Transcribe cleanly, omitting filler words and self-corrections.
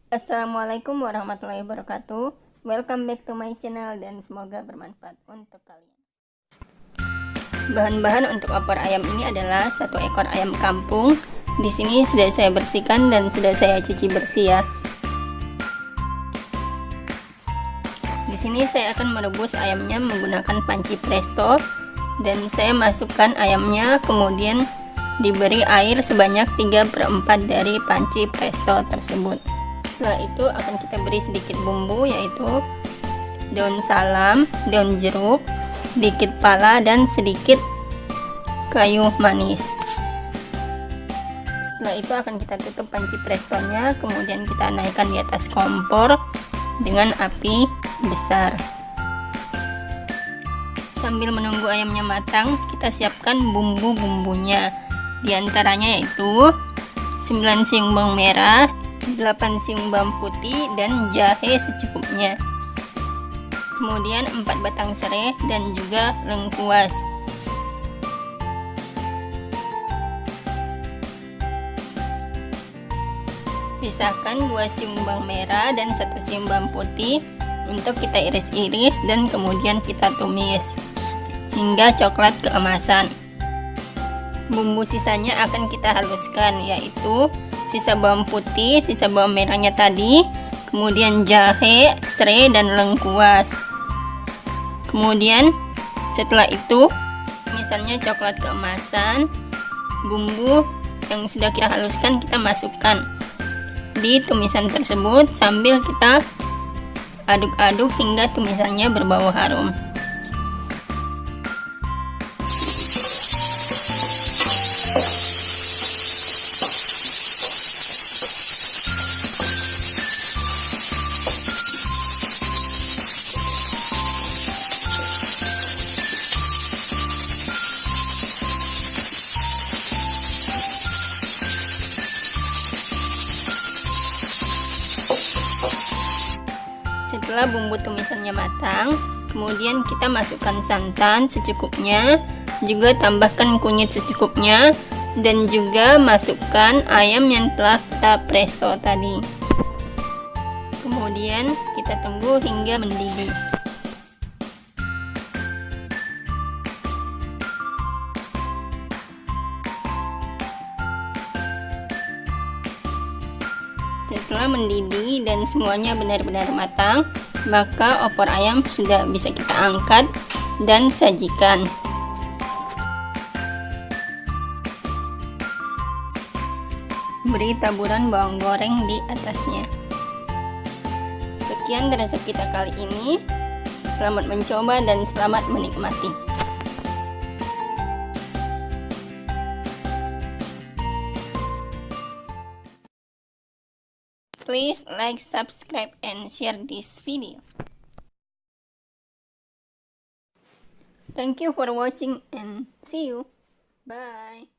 Assalamualaikum warahmatullahi wabarakatuh. Welcome back to my channel dan semoga bermanfaat untuk kalian. Bahan-bahan untuk opor ayam ini adalah 1 ekor ayam kampung. Di sini sudah saya bersihkan dan sudah saya cuci bersih ya. Di sini saya akan merebus ayamnya menggunakan panci presto dan saya masukkan ayamnya, kemudian diberi air sebanyak 3/4 dari panci presto tersebut. Setelah itu akan kita beri sedikit bumbu, yaitu daun salam, daun jeruk, sedikit pala, dan sedikit kayu manis. Setelah itu akan kita tutup panci prestonya, kemudian kita naikkan di atas kompor dengan api besar. Sambil menunggu ayamnya matang, kita siapkan bumbu-bumbunya. Di antaranya yaitu 9 siung bawang merah, 8 siung bawang putih, dan jahe secukupnya. Kemudian 4 batang serai dan juga lengkuas. Pisahkan 2 siung bawang merah dan 1 siung bawang putih untuk kita iris-iris dan kemudian kita tumis hingga coklat keemasan. Bumbu sisanya akan kita haluskan, yaitu sisa bawang putih, sisa bawang merahnya tadi, kemudian jahe, serai, dan lengkuas. Kemudian setelah itu misalnya coklat keemasan, bumbu yang sudah kita haluskan kita masukkan di tumisan tersebut sambil kita aduk-aduk hingga tumisannya berbau harum. Setelah bumbu tumisannya matang, kemudian kita masukkan santan secukupnya, juga tambahkan kunyit secukupnya, dan juga masukkan ayam yang telah kita presto tadi. Kemudian kita tunggu hingga mendidih. Setelah mendidih dan semuanya benar-benar matang, maka opor ayam sudah bisa kita angkat dan sajikan. Beri taburan bawang goreng di atasnya. Sekian resep kita kali ini. Selamat mencoba dan selamat menikmati. Please like, subscribe, and share this video. Thank you for watching and see you. Bye.